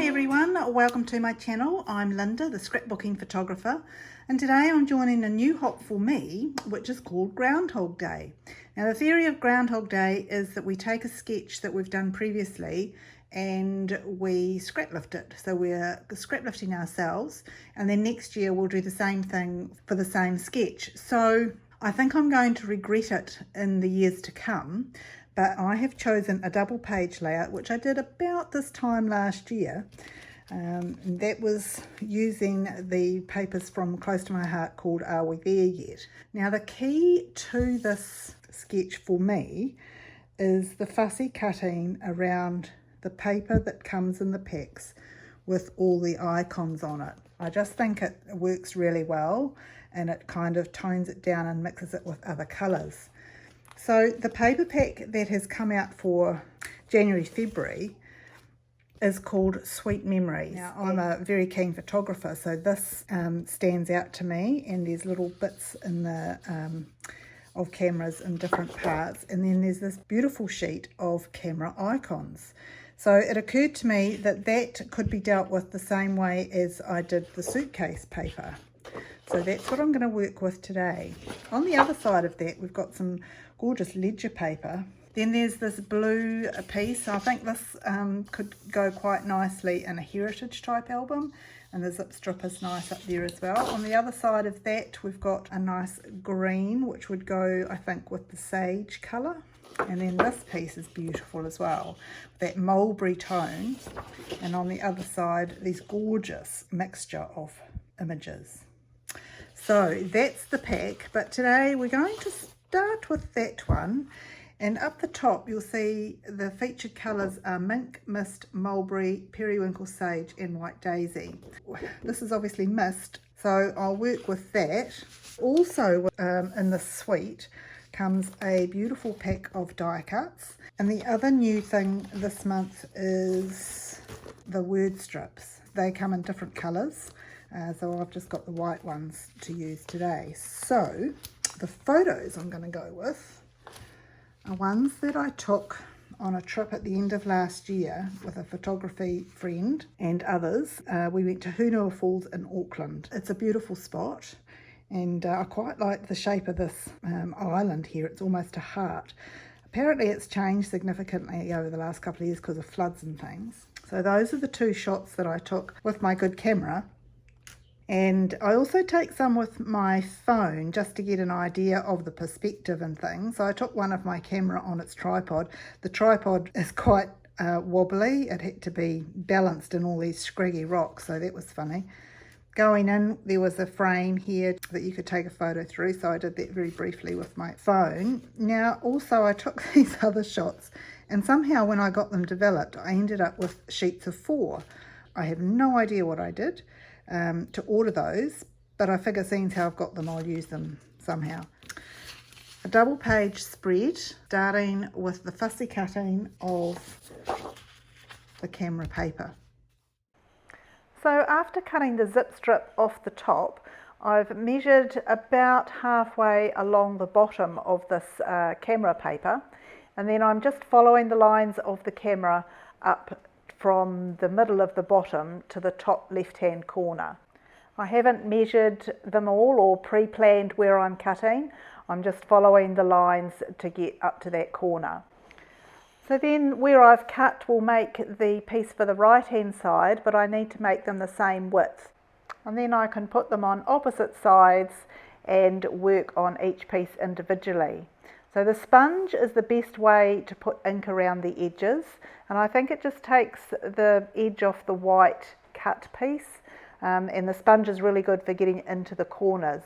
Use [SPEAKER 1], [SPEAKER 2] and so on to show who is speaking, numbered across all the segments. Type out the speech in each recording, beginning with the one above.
[SPEAKER 1] Hi everyone, welcome to my channel. I'm Linda, the scrapbooking photographer, and today I'm joining a new hop for me, which is called Groundhog Day. Now the theory of Groundhog Day is that we take a sketch that we've done previously and we scraplift it. So we're scraplifting ourselves, and then next year we'll do the same thing for the same sketch. So I think I'm going to regret it in the years to come, but I have chosen a double page layout, which I did about this time last year. That was using the papers from Close to My Heart called Are We There Yet? Now the key to this sketch for me is the fussy cutting around the paper that comes in the packs with all the icons on it. I just think it works really well, and it kind of tones it down and mixes it with other colours. So the paper pack that has come out for January, February is called Sweet Memories. Now I'm a very keen photographer, so this stands out to me, and there's little bits in the of cameras in different parts, and then there's this beautiful sheet of camera icons. So it occurred to me that that could be dealt with the same way as I did the suitcase paper. So that's what I'm going to work with today. On the other side of that, we've got some gorgeous ledger paper. Then there's this blue piece. I think this could go quite nicely in a heritage type album, and the zip strip is nice up there as well. On the other side of that, we've got a nice green, which would go, I think, with the sage colour. And then this piece is beautiful as well, that mulberry tone. And on the other side, this gorgeous mixture of images. So that's the pack, but today we're going to start with that one. And up the top, you'll see the featured colours are mink, mist, mulberry, periwinkle, sage, and white daisy. This is obviously mist, so I'll work with that. Also in the suite comes a beautiful pack of die cuts. And the other new thing this month is the word strips. They come in different colours. So I've just got the white ones to use today. So the photos I'm going to go with are ones that I took on a trip at the end of last year with a photography friend and others. We went to Hunua Falls in Auckland. It's a beautiful spot, and I quite like the shape of this island here. It's almost a heart. Apparently it's changed significantly over the last couple of years because of floods and things. So those are the two shots that I took with my good camera. And I also take some with my phone just to get an idea of the perspective and things. So I took one of my camera on its tripod. The tripod is quite wobbly. It had to be balanced in all these scraggy rocks, so that was funny. Going in, there was a frame here that you could take a photo through, so I did that very briefly with my phone. Now also I took these other shots, and somehow when I got them developed, I ended up with sheets of 4. I have no idea what I did to order those, but I figure seeing how I've got them, I'll use them somehow. A double page spread, starting with the fussy cutting of the camera paper. So after cutting the zip strip off the top, I've measured about halfway along the bottom of this camera paper, and then I'm just following the lines of the camera up from the middle of the bottom to the top left hand corner. I haven't measured them all or pre-planned where I'm cutting. I'm just following the lines to get up to that corner. So then where I've cut will make the piece for the right hand side, but I need to make them the same width. And then I can put them on opposite sides and work on each piece individually. So the sponge is the best way to put ink around the edges, and I think it just takes the edge off the white cut piece, and the sponge is really good for getting into the corners.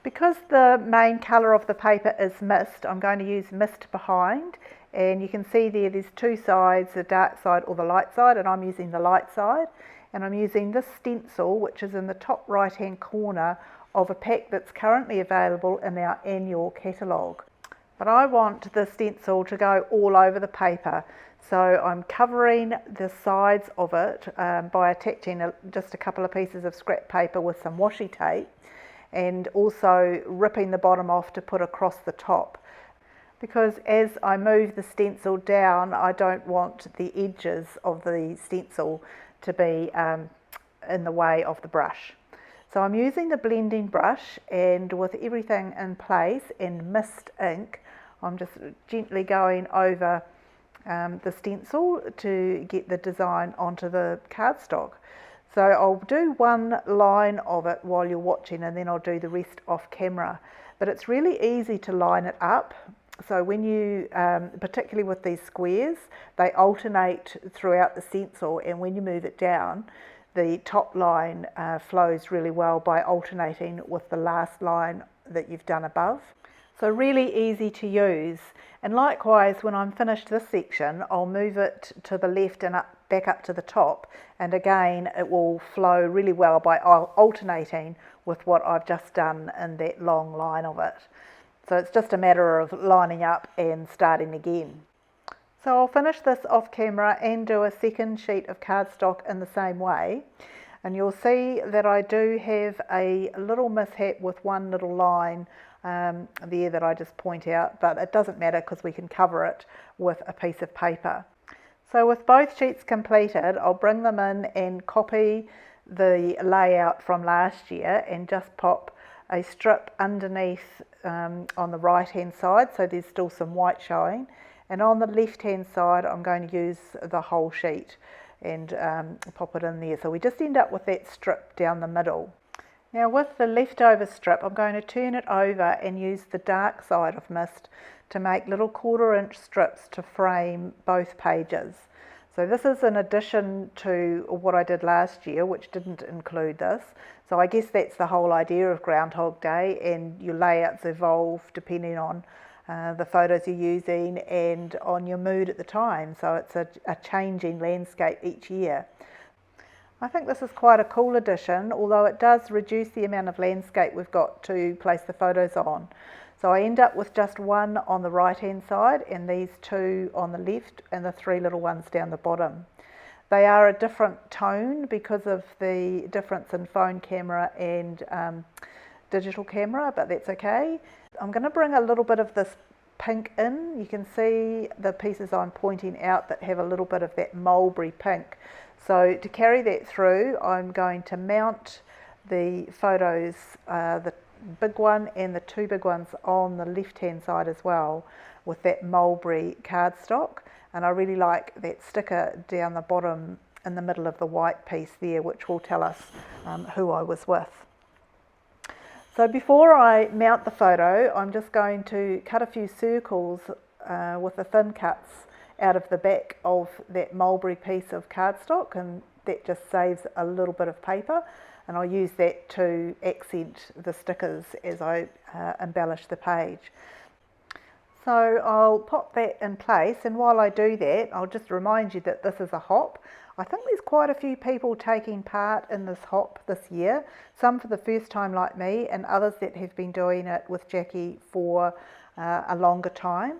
[SPEAKER 1] Because the main colour of the paper is mist, I'm going to use mist behind, and you can see there's two sides, the dark side or the light side, and I'm using the light side, and I'm using this stencil which is in the top right hand corner of a pack that's currently available in our annual catalogue. But I want the stencil to go all over the paper, so I'm covering the sides of it by attaching just a couple of pieces of scrap paper with some washi tape, and also ripping the bottom off to put across the top. because as I move the stencil down, I don't want the edges of the stencil to be in the way of the brush. So I'm using the blending brush, and with everything in place and mist ink, I'm just gently going over the stencil to get the design onto the cardstock. So I'll do one line of it while you're watching, and then I'll do the rest off camera. But it's really easy to line it up. So when you, particularly with these squares, they alternate throughout the stencil, and when you move it down, the top line flows really well by alternating with the last line that you've done above. So really easy to use. And likewise, when I'm finished this section, I'll move it to the left and back up to the top, and again it will flow really well by alternating with what I've just done in that long line of it. So it's just a matter of lining up and starting again. So I'll finish this off camera and do a second sheet of cardstock in the same way, and you'll see that I do have a little mishap with one little line there that I just point out, but it doesn't matter because we can cover it with a piece of paper. So with both sheets completed, I'll bring them in and copy the layout from last year and just pop a strip underneath on the right hand side, so there's still some white showing, and on the left hand side I'm going to use the whole sheet and pop it in there, so we just end up with that strip down the middle. Now with the leftover strip, I'm going to turn it over and use the dark side of mist to make little 1/4 inch strips to frame both pages. So this is in addition to what I did last year, which didn't include this. So I guess that's the whole idea of Groundhog Day, and your layouts evolve depending on the photos you're using and on your mood at the time. So it's a changing landscape each year. I think this is quite a cool addition, although it does reduce the amount of landscape we've got to place the photos on. So I end up with just one on the right hand side and these two on the left and the 3 little ones down the bottom. They are a different tone because of the difference in phone camera and digital camera, but that's okay. I'm going to bring a little bit of this pink in. You can see the pieces I'm pointing out that have a little bit of that mulberry pink. So to carry that through, I'm going to mount the photos, the big one and the 2 big ones on the left hand side as well, with that mulberry cardstock, and I really like that sticker down the bottom in the middle of the white piece there, which will tell us who I was with. So before I mount the photo, I'm just going to cut a few circles with the thin cuts out of the back of that mulberry piece of cardstock, and that just saves a little bit of paper, and I'll use that to accent the stickers as I embellish the page. So I'll pop that in place, and while I do that, I'll just remind you that this is a hop. I think there's quite a few people taking part in this hop this year, some for the first time like me, and others that have been doing it with Jackie for a longer time.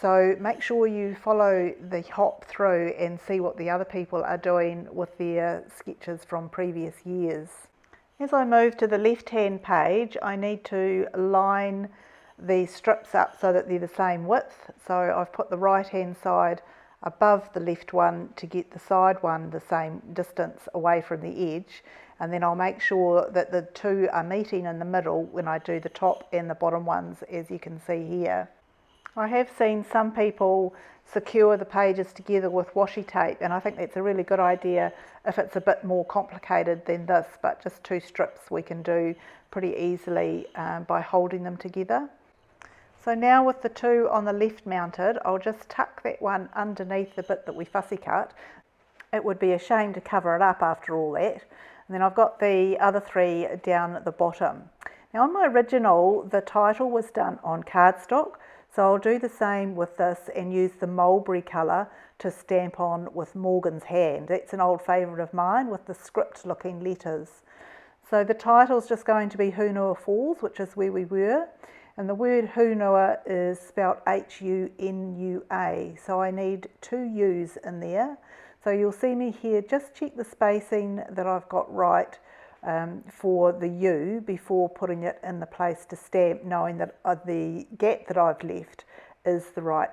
[SPEAKER 1] So make sure you follow the hop through and see what the other people are doing with their sketches from previous years. As I move to the left hand page, I need to line the strips up so that they're the same width. So I've put the right hand side above the left one to get the side one the same distance away from the edge, and then I'll make sure that the two are meeting in the middle when I do the top and the bottom ones, as you can see here. I have seen some people secure the pages together with washi tape, and I think that's a really good idea if it's a bit more complicated than this, but just 2 strips we can do pretty easily by holding them together. So now with the 2 on the left mounted, I'll just tuck that one underneath the bit that we fussy cut. It would be a shame to cover it up after all that. And then I've got the other 3 down at the bottom. Now on my original, the title was done on cardstock, so I'll do the same with this and use the mulberry colour to stamp on with Morgan's hand. That's an old favourite of mine with the script looking letters. So the title's just going to be Hunua Falls, which is where we were. And the word Hunua is spelled H-U-N-U-A, so I need 2 U's in there. So you'll see me here, just check the spacing that I've got right for the U before putting it in the place to stamp, knowing that the gap that I've left is the right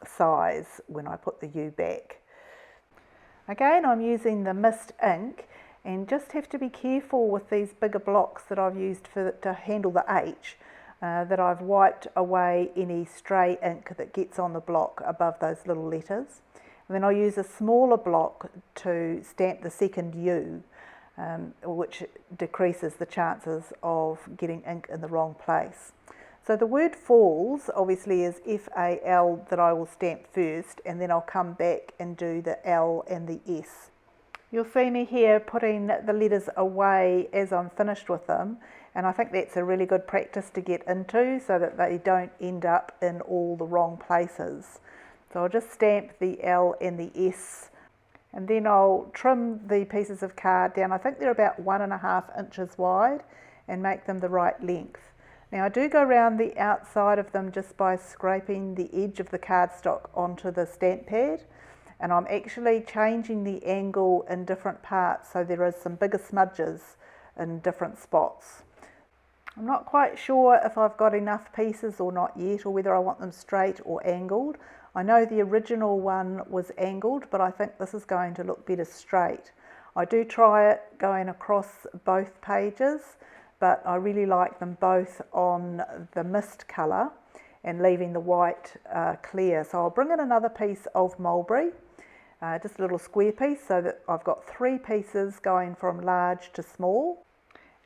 [SPEAKER 1] size when I put the U back. Again, I'm using the mist ink, and just have to be careful with these bigger blocks that I've used to handle the H, that I've wiped away any stray ink that gets on the block above those little letters. And then I'll use a smaller block to stamp the second U, which decreases the chances of getting ink in the wrong place. So the word falls obviously is F-A-L that I will stamp first, and then I'll come back and do the L and the S. You'll see me here putting the letters away as I'm finished with them, and I think that's a really good practice to get into so that they don't end up in all the wrong places. So I'll just stamp the L and the S, and then I'll trim the pieces of card down. I think they're about 1.5 inches wide, and make them the right length. Now I do go around the outside of them just by scraping the edge of the cardstock onto the stamp pad, and I'm actually changing the angle in different parts, so there is some bigger smudges in different spots. I'm not quite sure if I've got enough pieces or not yet, or whether I want them straight or angled. I know the original one was angled, but I think this is going to look better straight. I do try it going across both pages, but I really like them both on the mist colour and leaving the white clear. So I'll bring in another piece of mulberry, just a little square piece, so that I've got 3 pieces going from large to small.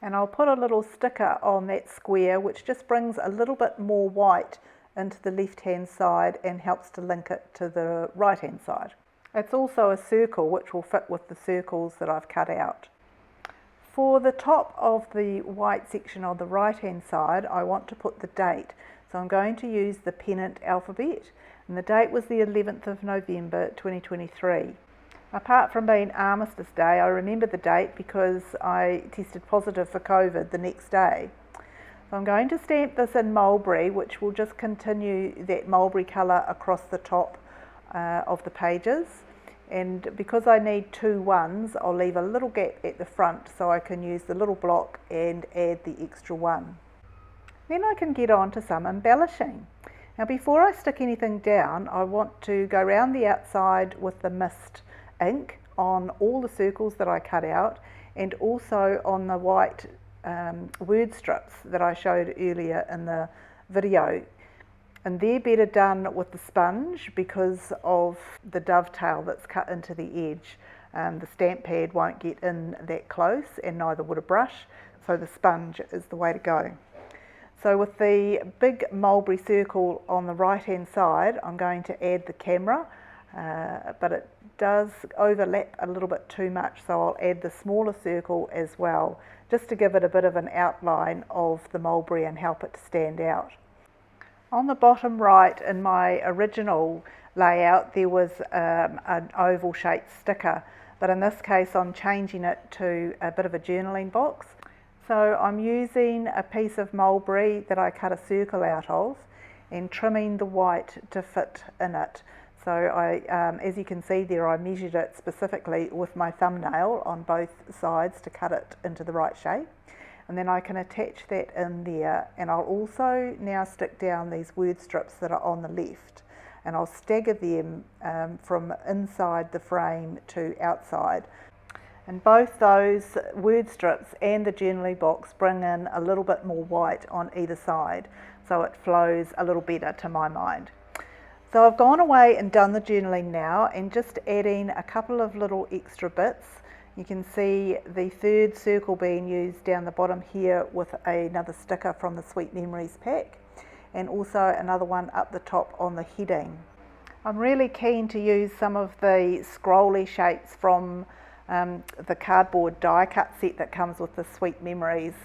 [SPEAKER 1] And I'll put a little sticker on that square, which just brings a little bit more white into the left hand side and helps to link it to the right hand side. It's also a circle which will fit with the circles that I've cut out. For the top of the white section on the right hand side, I want to put the date. So I'm going to use the pennant alphabet, and the date was the 11th of November 2023. Apart from being Armistice Day, I remember the date because I tested positive for COVID the next day. So I'm going to stamp this in mulberry, which will just continue that mulberry colour across the top of the pages. And because I need 2 ones, I'll leave a little gap at the front so I can use the little block and add the extra one. Then I can get on to some embellishing. Now before I stick anything down, I want to go around the outside with the mist ink on all the circles that I cut out, and also on the white word strips that I showed earlier in the video. And they're better done with the sponge because of the dovetail that's cut into the edge. The stamp pad won't get in that close, and neither would a brush, so the sponge is the way to go. So with the big mulberry circle on the right hand side, I'm going to add the camera, but it does overlap a little bit too much, so I'll add the smaller circle as well, just to give it a bit of an outline of the mulberry and help it to stand out. On the bottom right in my original layout there was an oval shaped sticker, but in this case I'm changing it to a bit of a journaling box. So I'm using a piece of mulberry that I cut a circle out of and trimming the white to fit in it. So as you can see there, I measured it specifically with my thumbnail on both sides to cut it into the right shape. And then I can attach that in there, and I'll also now stick down these word strips that are on the left, and I'll stagger them from inside the frame to outside. And both those word strips and the journaling box bring in a little bit more white on either side, so it flows a little better to my mind. So I've gone away and done the journaling now, and just adding a couple of little extra bits. You can see the third circle being used down the bottom here with another sticker from the Sweet Memories pack, and also another one up the top on the heading. I'm really keen to use some of the scrolly shapes from the cardboard die cut set that comes with the Sweet Memories,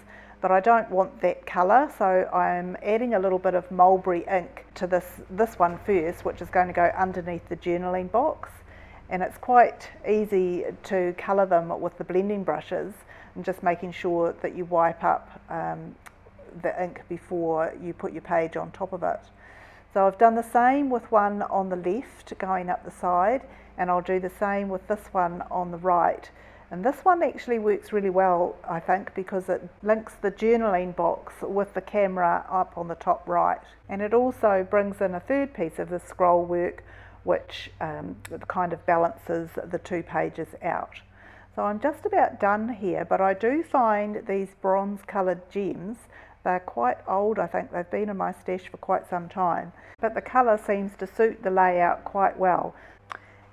[SPEAKER 1] but I don't want that colour, so I'm adding a little bit of mulberry ink to this one first, which is going to go underneath the journaling box. And it's quite easy to colour them with the blending brushes, and just making sure that you wipe up the ink before you put your page on top of it. So I've done the same with one on the left going up the side, and I'll do the same with this one on the right, And this one actually works really well, I think, because it links the journaling box with the camera up on the top right. And it also brings in a third piece of the scroll work, which kind of balances the 2 pages out. So I'm just about done here, but I do find these bronze coloured gems, they're quite old. I think they've been in my stash for quite some time, but the colour seems to suit the layout quite well.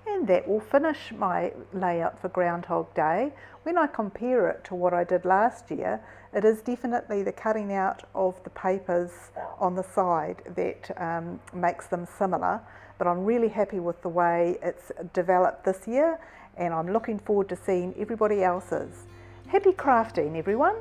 [SPEAKER 1] And that will finish my layout for Groundhog Day. When I compare it to what I did last year, it is definitely the cutting out of the papers on the side that makes them similar, but I'm really happy with the way it's developed this year, and I'm looking forward to seeing everybody else's. Happy crafting, everyone!